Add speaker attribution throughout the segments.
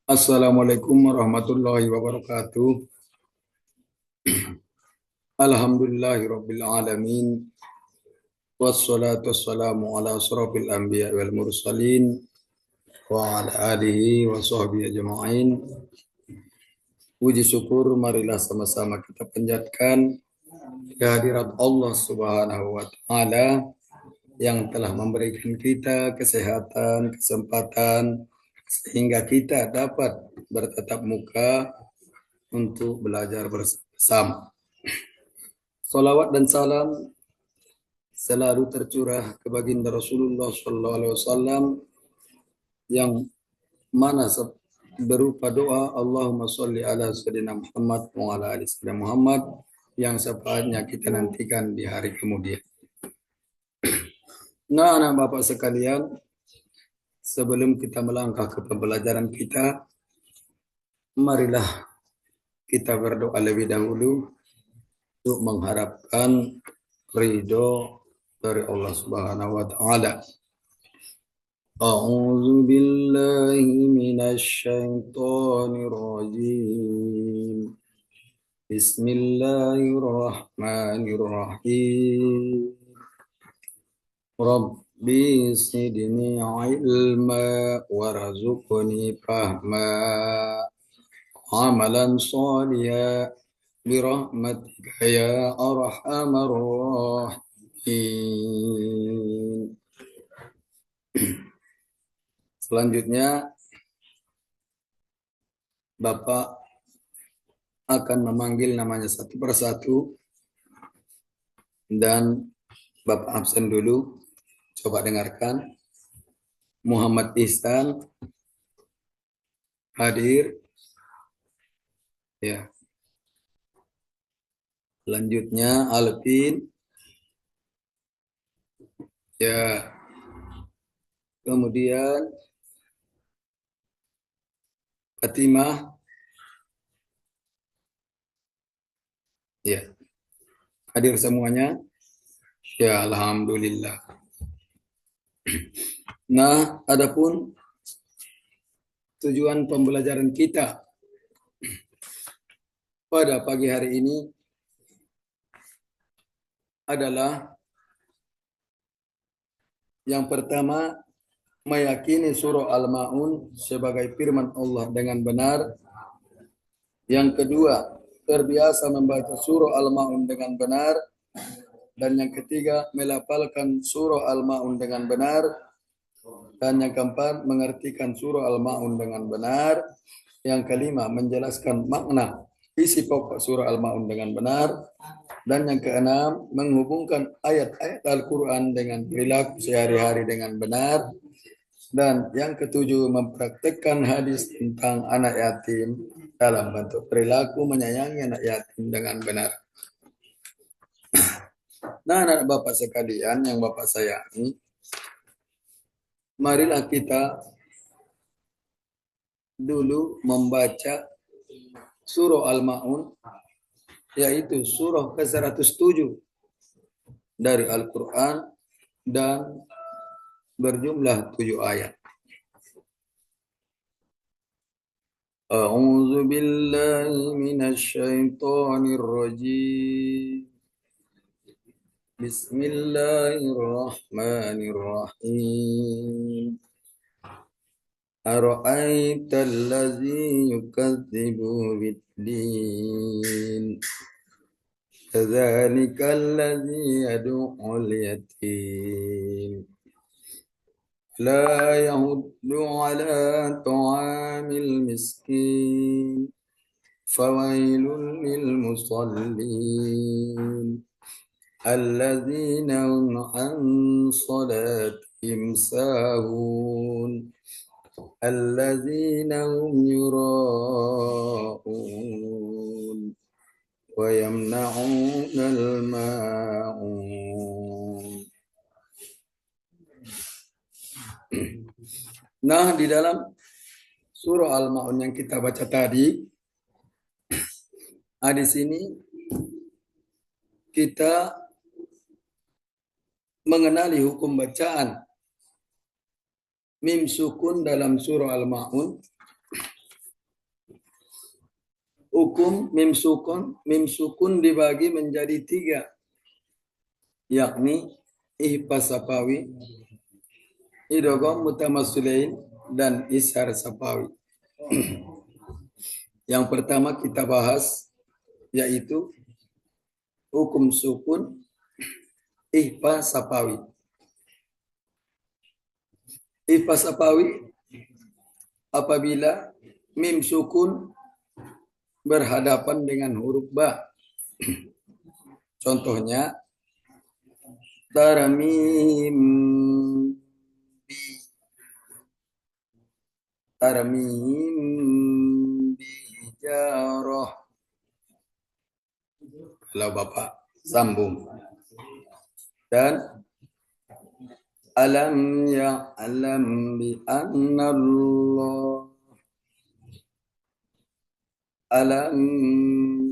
Speaker 1: Assalamualaikum warahmatullahi wabarakatuh. Alhamdulillahirabbil alamin. Wassalatu wassalamu ala asrofil anbiya wal mursalin wa ala alihi wa sahbihi ajma'in. Puji syukur marilah sama-sama kita panjatkan kehadirat Allah Subhanahu wa taala yang telah memberikan kita kesehatan, kesempatan sehingga kita dapat bertatap muka untuk belajar bersama. Salawat dan salam selalu tercurah ke baginda Rasulullah Sallallahu Alaihi Wasallam yang mana berupa doa Allahumma sholli ala sayyidina Muhammad wa ala ali sayyidina Muhammad yang sepaatnya kita nantikan di hari kemudian. Nah, anak bapak sekalian, sebelum kita melangkah ke pembelajaran kita, marilah kita berdoa lebih dahulu untuk mengharapkan ridho dari Allah Subhanahu wa taala. A'udzu billahi minasy syaithanir rajim. Bismillahirrahmanirrahim. Rabbi zidni ilma warzuqni fahma. Amalan shalihan birahmatika ya arhamar rahimin. Selanjutnya Bapak akan memanggil namanya satu persatu dan Bapak absen dulu. Coba dengarkan. Muhammad Ihsan hadir. Ya. Selanjutnya Alvin. Ya. Kemudian Fatimah. Ya. Hadir semuanya. Ya, alhamdulillah. Nah, adapun tujuan pembelajaran kita pada pagi hari ini adalah yang pertama, meyakini surah Al-Ma'un sebagai firman Allah dengan benar. Yang kedua, terbiasa membaca surah Al-Ma'un dengan benar. Dan yang ketiga, melafalkan surah Al-Ma'un dengan benar. Dan yang keempat, mengertikan surah Al-Ma'un dengan benar. Yang kelima, menjelaskan makna isi pokok surah Al-Ma'un dengan benar. Dan yang keenam, menghubungkan ayat-ayat Al-Quran dengan perilaku sehari-hari dengan benar. Dan yang ketujuh, mempraktekkan hadis tentang anak yatim dalam bentuk perilaku menyayangi anak yatim dengan benar. Nah, anak bapak sekalian yang bapak sayangi, marilah kita dulu membaca surah Al-Ma'un, yaitu surah ke-107 dari Al-Quran dan berjumlah 7 ayat. A'udzu billahi minasy syaithanir rajim. Bismillahirrahmanirrahim. Ara'aital ladzi yukadzibu bid-din. Kadzalikal ladzi yad'ul yatim. لا يهد على طعام المسكين فويل للمصلين الذين هم عن صلاتهم ساهون الذين هم يراءون ويمنعون الماعون. Nah, di dalam surah Al-Ma'un yang kita baca tadi, di sini kita mengenali hukum bacaan mim sukun dalam surah Al-Ma'un Hukum mim sukun dibagi menjadi 3, yakni ihfa sapawi, idgham mutamatsilain, dan ishar sapawi. Yang pertama kita bahas yaitu hukum sukun ihfa sapawi. Ihfa sapawi apabila mim sukun berhadapan dengan huruf ba. Contohnya taramim bi, taramim bijarah. Kalau Bapak sambung. Dan alam ya'lam bi annallah, alam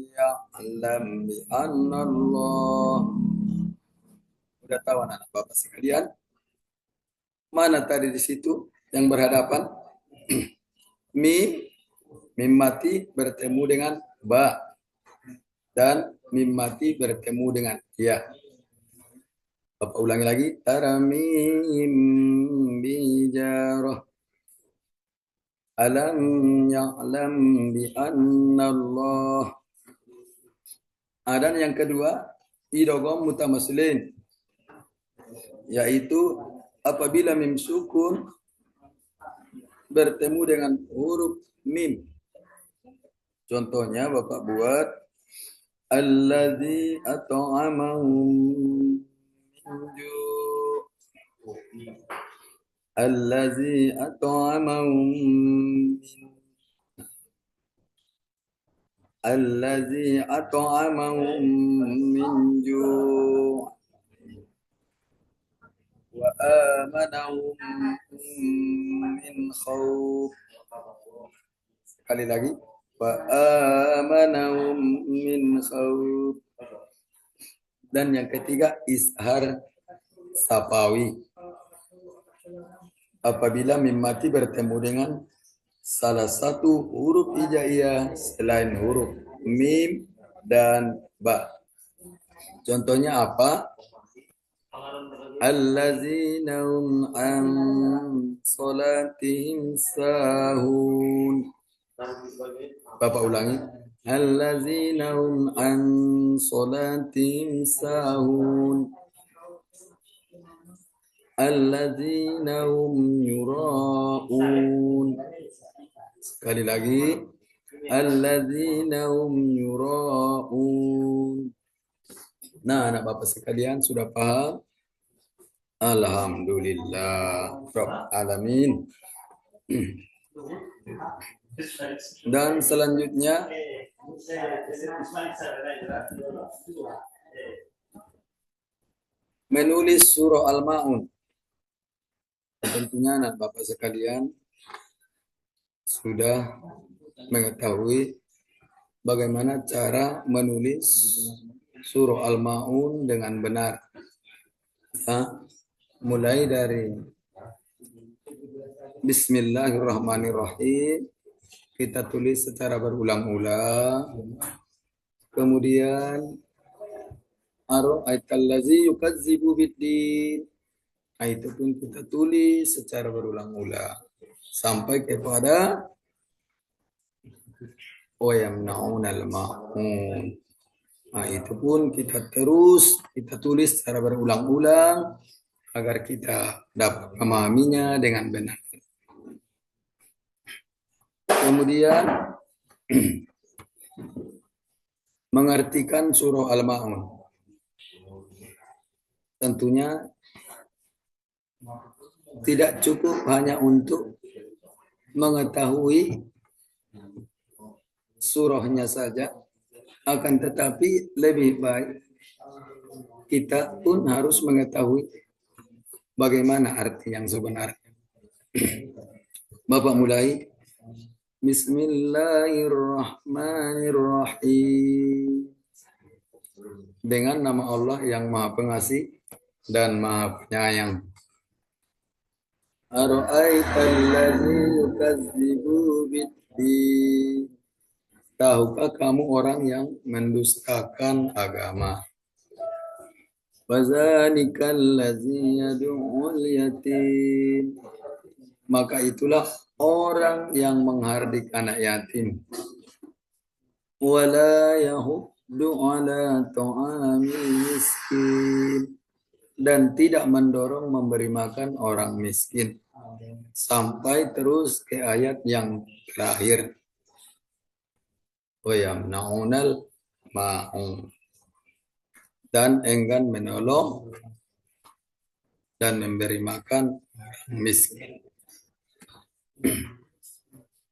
Speaker 1: ya'lam bi annallah. Sudah tahu anak Bapak sekalian? Mana tadi di situ yang berhadapan? Mim mati bertemu dengan ba, dan mim mati bertemu dengan ya. Bapak ulangi lagi. Taramim bijarah. Alam ya'lam bi annallah. Dan yang kedua, idgham mutamatsilin, yaitu apabila mim sukun bertemu dengan huruf mim. Contohnya Bapak buat allazi at'amahum min ju', allazi at'amahum min, allazi at'amahum min ju' wa amanahum min khauf. Sekali lagi. Wa amanahum min khauf. Dan yang ketiga ishar sapawi. Apabila mim mati bertemu dengan salah satu huruf hijaiyah selain huruf mim dan ba. Contohnya apa? Allazina hum an salatihim sahun. Bapak ulangi. Allazina hum an salatihim sahun. Allazina hum yura'un. Sekali lagi. Allazina hum yura'un. Nah, anak Bapak sekalian sudah paham? Alhamdulillah Rabbil alamin. Dan selanjutnya menulis surah Al-Ma'un. Tentunya anak Bapak sekalian sudah mengetahui bagaimana cara menulis surah Al-Ma'un dengan benar. Mulai dari Bismillahirrahmanirrahim, kita tulis secara berulang-ulang. Kemudian Ara'aitallazi yukadzibu biddin. Itu pun kita tulis secara berulang-ulang sampai kepada wa yamna'unal ma'un. Itu pun kita tulis secara berulang-ulang agar kita dapat memahaminya dengan benar. Kemudian mengartikan surah Al-Ma'un. Tentunya tidak cukup hanya untuk mengetahui surahnya saja, akan tetapi lebih baik kita pun harus mengetahui bagaimana arti yang sebenarnya. Bapak mulai. Bismillahirrahmanirrahim. Dengan nama Allah yang Maha Pengasih dan Maha Penyayang. Ara'aitallazi yukadzibu biddin. tahukah kamu orang yang mendustakan agama? Fazalikal ladzi yad'ul yatim. Maka itulah orang yang menghardik anak yatim. Wala yahuddu ala ta'amil miskin. Dan tidak mendorong memberi makan orang miskin. Sampai terus ke ayat yang terakhir. Wa yamna'unal ma'un. Dan enggan menolong dan memberi makan miskin.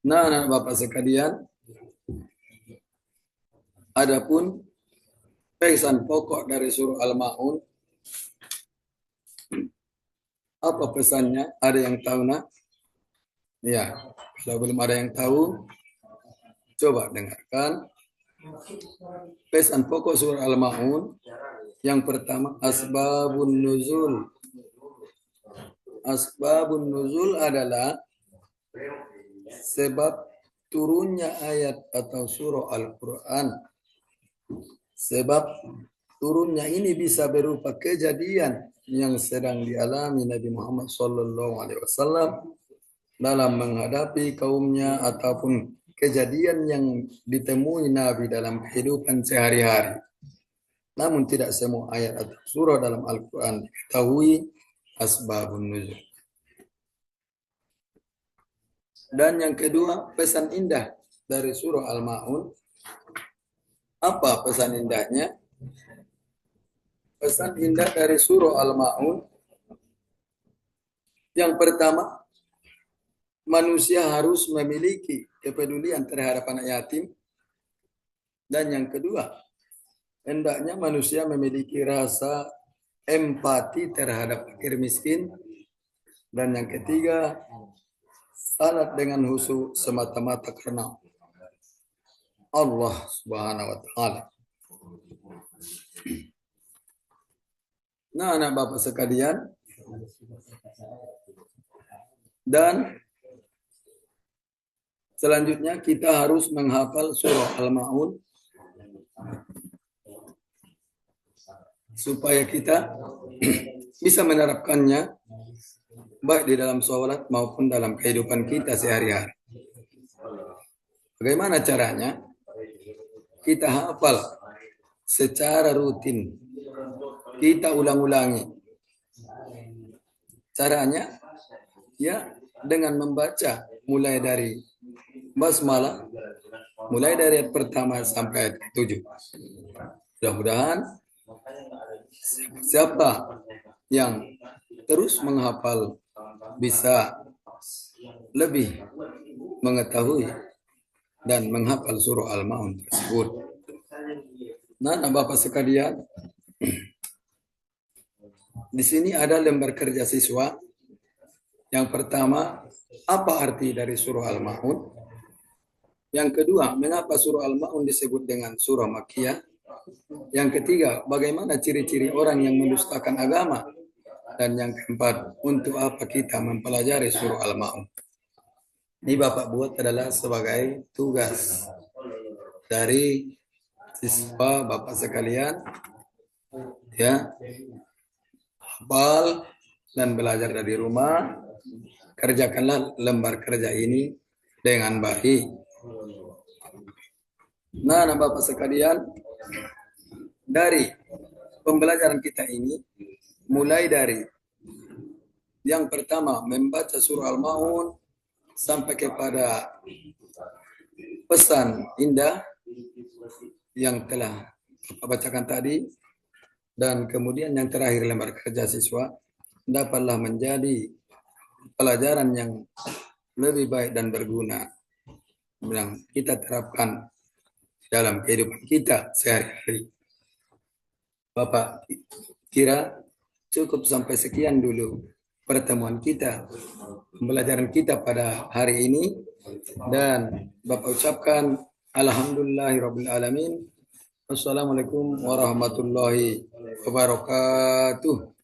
Speaker 1: Nah, anak Bapak sekalian, adapun pesan pokok dari surah Al-Ma'un, apa pesannya? Ada yang tahu, nak? Ya, kalau belum ada yang tahu, coba dengarkan. Pesan pokok surah Al-Ma'un, yang pertama, asbabun nuzul. Asbabun nuzul adalah sebab turunnya ayat atau surah Al-Quran. Sebab turunnya ini bisa berupa kejadian yang sedang dialami Nabi Muhammad SAW dalam menghadapi kaumnya ataupun kejadian yang ditemui Nabi dalam kehidupan sehari-hari. Namun tidak semua ayat atau surah dalam Al-Quran diketahui asbabun nuzul. Dan yang kedua, pesan indah dari surah Al-Ma'un. Apa pesan indahnya? Pesan indah dari surah Al-Ma'un, yang pertama, manusia harus memiliki kepedulian terhadap anak yatim. Dan yang kedua, hendaknya manusia memiliki rasa empati terhadap fakir miskin. Dan yang ketiga, salat dengan khusyuk semata-mata karena Allah Subhanahu wa taala. Nah, anak Bapak sekalian, dan selanjutnya kita harus menghafal surah Al-Ma'un supaya kita bisa menerapkannya baik di dalam sholat maupun dalam kehidupan kita sehari-hari. Bagaimana caranya? Kita hafal secara rutin. Kita ulang-ulangi. Caranya ya dengan membaca mulai dari basmalah, mulai dari ayat pertama sampai ayat ke-7. Mudah-mudahan siapa yang terus menghafal bisa lebih mengetahui dan menghafal surah Al-Ma'un tersebut. Nah, Bapak sekalian, di sini ada lembar kerja siswa. Yang pertama, apa arti dari surah Al-Ma'un? Yang kedua, mengapa surah Al-Ma'un disebut dengan surah Makkiyah? Yang ketiga, bagaimana ciri-ciri orang yang mendustakan agama? Dan yang keempat, untuk apa kita mempelajari surah Al-Ma'un? Ini Bapak buat adalah sebagai tugas dari siswa Bapak sekalian, ya, hafal dan belajar dari rumah. Kerjakanlah lembar kerja ini dengan baik. Nah, Bapak sekalian, dari pembelajaran kita ini, mulai dari yang pertama membaca surah Al-Ma'un sampai kepada pesan indah yang telah Bapak bacakan tadi, dan kemudian yang terakhir lembar kerja siswa, dapatlah menjadi pelajaran yang lebih baik dan berguna yang kita terapkan dalam kehidupan kita sehari-hari. Bapak kira cukup sampai sekian dulu pertemuan kita, pembelajaran kita pada hari ini, dan Bapak ucapkan alhamdulillahirabbil alamin. Wassalamualaikum warahmatullahi wabarakatuh.